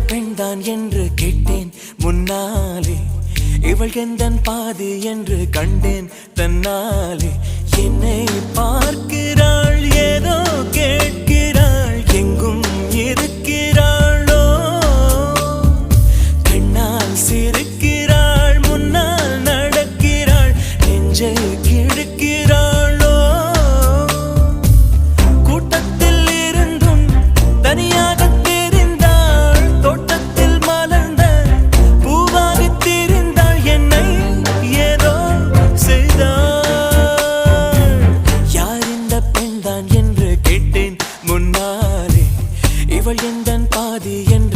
பெண்தான் என்று கேட்டேன் முன்னாலே, இவள் எந்தன் பாதி என்று கண்டேன் தன்னாலே. என்னை பார்க்கிறாள், ஏதோ கேட்கிறாள், எங்கும் இருக்கிறாளோ. கண்ணால் சிரிக்கிறாள், முன்னால் நடக்கிறாள், நெஞ்சை கிழக்கிறாளோ. கூட்டத்தில் இருந்தும் தனியாக இவள் எந்தன் பாதி என்று